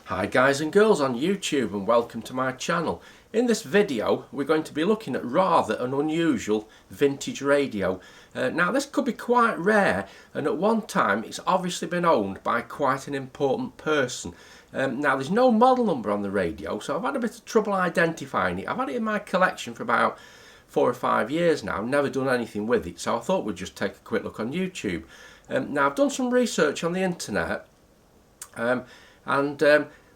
Hi guys and girls on YouTube, and welcome to my channel. In this video we're going to be looking at rather an unusual vintage radio. Now this could be quite rare, and at one time it's obviously been owned by quite an important person. Now there's no model number on the radio, so I've had a bit of trouble identifying it. I've had it in my collection for about 4 or 5 years now, never done anything with it, so I thought we'd just take a quick look on YouTube. Now I've done some research on the internet,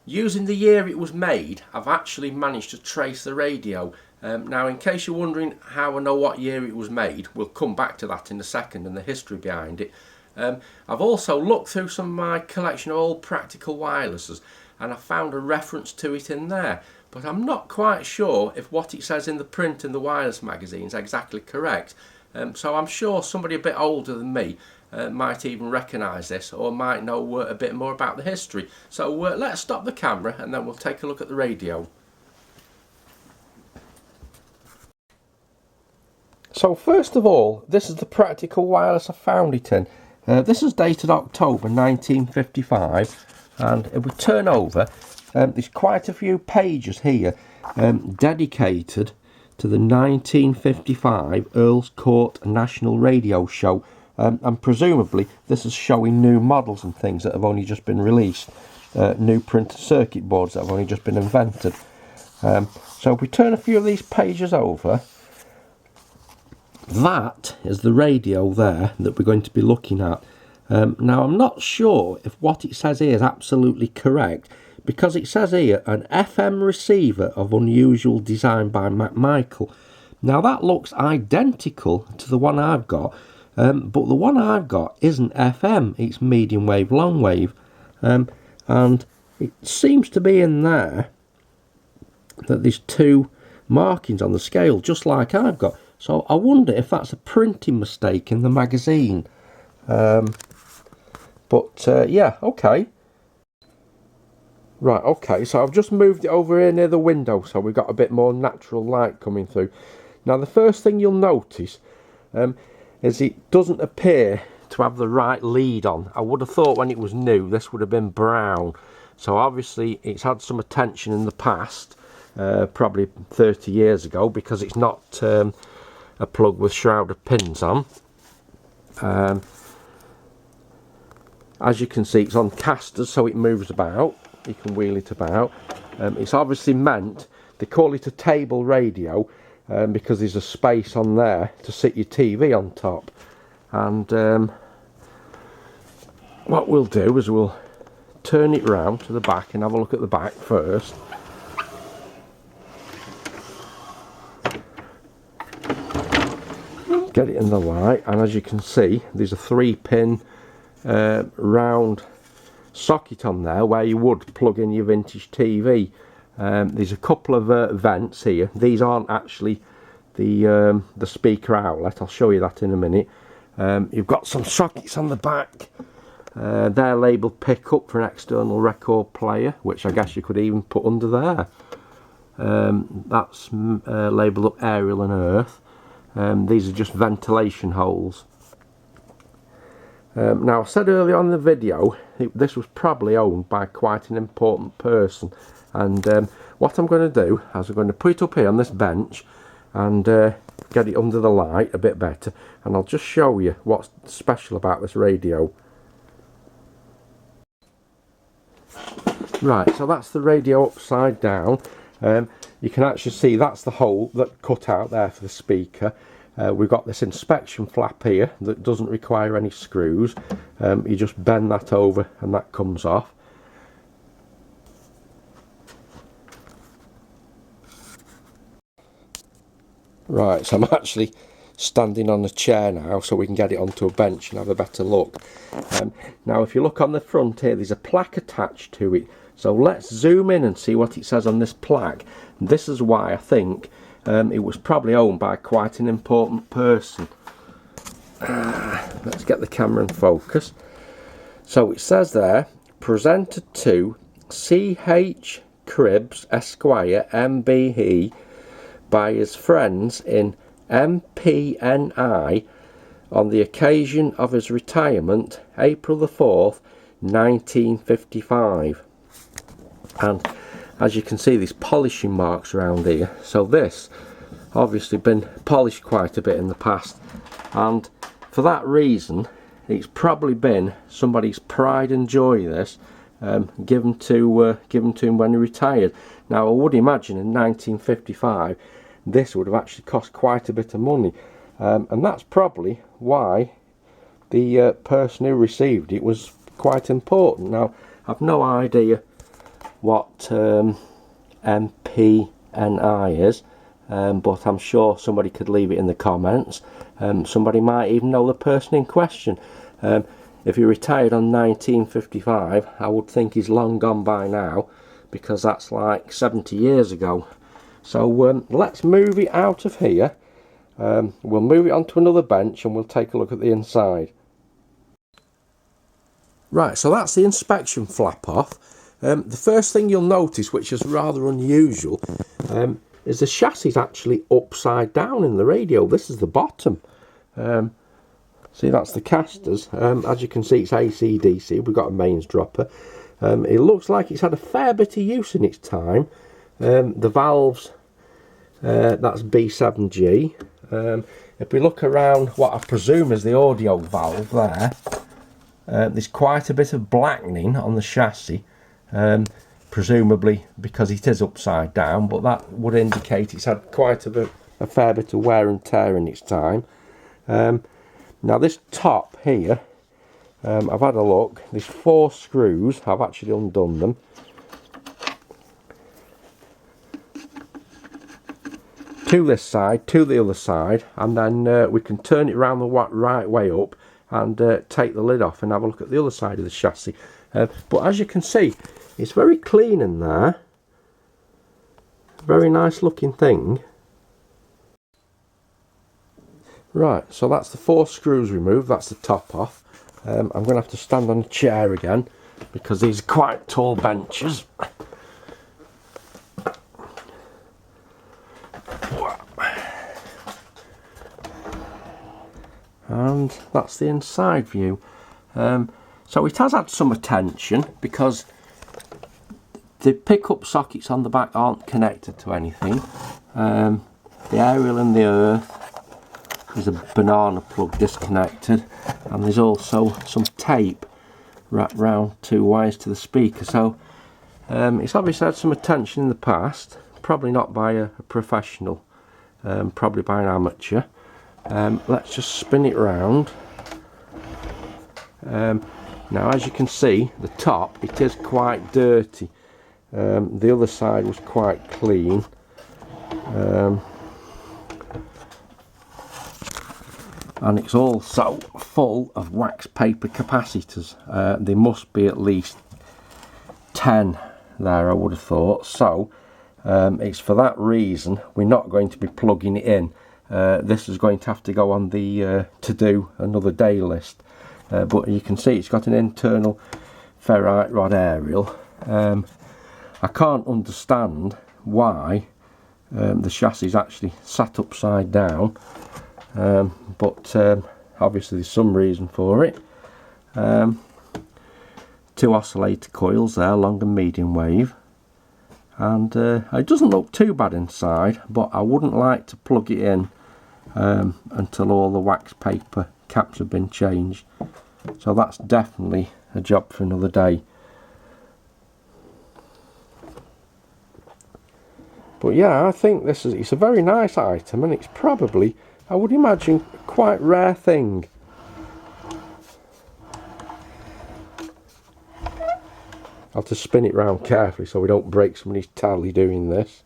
using the year it was made, I've actually managed to trace the radio. Now in case you're wondering how I know what year it was made, we'll come back to that in a second and the history behind it. I've also looked through some of my collection of old practical wirelesses, and I found a reference to it in there, but I'm not quite sure if what it says in the print in the wireless magazine is exactly correct. So I'm sure somebody a bit older than me might even recognise this, or might know a bit more about the history. So let's stop the camera and then we'll take a look at the radio. So first of all, this is the practical wireless I found it in. This is dated October 1955, and if we turn over, there's quite a few pages here dedicated to the 1955 Earl's Court National Radio Show. And presumably this is showing new models and things that have only just been released, new printed circuit boards that have only just been invented. So if we turn a few of these pages over, that is the radio there that we're going to be looking at. Now I'm not sure if what it says here is absolutely correct, because it says here an FM receiver of unusual design by Michael. Now that looks identical to the one I've got. But the one I've got isn't FM, it's medium wave, long wave, and it seems to be in there that there's two markings on the scale just like I've got, so I wonder if that's a printing mistake in the magazine. Yeah, okay. Right, okay, so I've just moved it over here near the window so we've got a bit more natural light coming through. Now the first thing you'll notice is it doesn't appear to have the right lead on. I would have thought when it was new this would have been brown, so obviously it's had some attention in the past, probably 30 years ago, because it's not a plug with shrouded pins on. As you can see, it's on casters, so it moves about, you can wheel it about. It's obviously meant, they call it a table radio, because there's a space on there to sit your TV on top. And what we'll do is we'll turn it round to the back and have a look at the back first. Get it in the light, and as you can see there's a 3-pin round socket on there where you would plug in your vintage TV. There's a couple of vents here. These aren't actually the speaker outlet, I'll show you that in a minute. You've got some sockets on the back. They're labelled pickup for an external record player, which I guess you could even put under there. That's labelled up aerial and earth. These are just ventilation holes. Now I said earlier on in the video this was probably owned by quite an important person, and what I'm going to do is I'm going to put it up here on this bench and get it under the light a bit better, and I'll just show you what's special about this radio. Right, so that's the radio upside down. You can actually see that's the hole that cut out there for the speaker. We've got this inspection flap here that doesn't require any screws. You just bend that over and that comes off. Right, so I'm actually standing on a chair now so we can get it onto a bench and have a better look. Now if you look on the front here, there's a plaque attached to it, so let's zoom in and see what it says on this plaque. And this is why I think it was probably owned by quite an important person. Let's get the camera in focus. So it says there, presented to C.H. Cribbs Esquire MBE by his friends in MPNI on the occasion of his retirement, April the 4th, 1955. And as you can see, there's polishing marks around here. So this obviously been polished quite a bit in the past, and for that reason it's probably been somebody's pride and joy, this, given to him when he retired. Now I would imagine in 1955 this would have actually cost quite a bit of money, and that's probably why the person who received it was quite important. Now I've no idea what MPNI is, but I'm sure somebody could leave it in the comments. Somebody might even know the person in question. If he retired on 1955, I would think he's long gone by now, because that's like 70 years ago. So let's move it out of here. We'll move it onto another bench and we'll take a look at the inside. Right, so that's the inspection flap off. The first thing you'll notice, which is rather unusual, is the chassis is actually upside down in the radio. This is the bottom. See, that's the casters. As you can see, it's AC/DC. We've got a mains dropper. It looks like it's had a fair bit of use in its time. The valves, that's B7G. If we look around what I presume is the audio valve there, there's quite a bit of blackening on the chassis, presumably because it is upside down, but that would indicate it's had quite a fair bit of wear and tear in its time. Now this top here, I've had a look. There's 4 screws. I've actually undone them. To this side, to the other side, and then we can turn it around the right way up and take the lid off and have a look at the other side of the chassis. But as you can see, it's very clean in there. Very nice looking thing. Right, so that's the 4 screws removed. That's the top off. I'm going to have to stand on a chair again because these are quite tall benches. And that's the inside view. So it has had some attention because the pickup sockets on the back aren't connected to anything. The aerial and the earth, there's a banana plug disconnected, and there's also some tape wrapped round 2 wires to the speaker. So it's obviously had some attention in the past, probably not by a professional, probably by an amateur. Let's just spin it round. Now as you can see, the top, it is quite dirty. The other side was quite clean. And it's also full of wax paper capacitors. There must be at least 10 there, I would have thought. So it's for that reason we're not going to be plugging it in. This is going to have to go on the to do another day list. But you can see it's got an internal ferrite rod aerial. I can't understand why the chassis is actually sat upside down, but obviously there's some reason for it. 2 oscillator coils there, long and medium wave, and it doesn't look too bad inside, but I wouldn't like to plug it in until all the wax paper caps have been changed. So that's definitely a job for another day. But yeah, I think it's a very nice item, and it's probably, I would imagine, a quite rare thing. I'll have to spin it round carefully so we don't break somebody's tally doing this.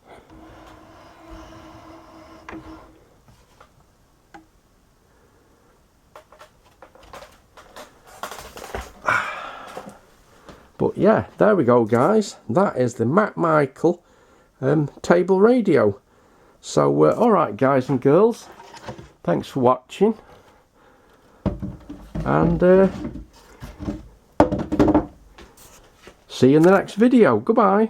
But yeah, there we go guys, that is the Michael table radio. So alright guys and girls, thanks for watching, and see you in the next video. Goodbye.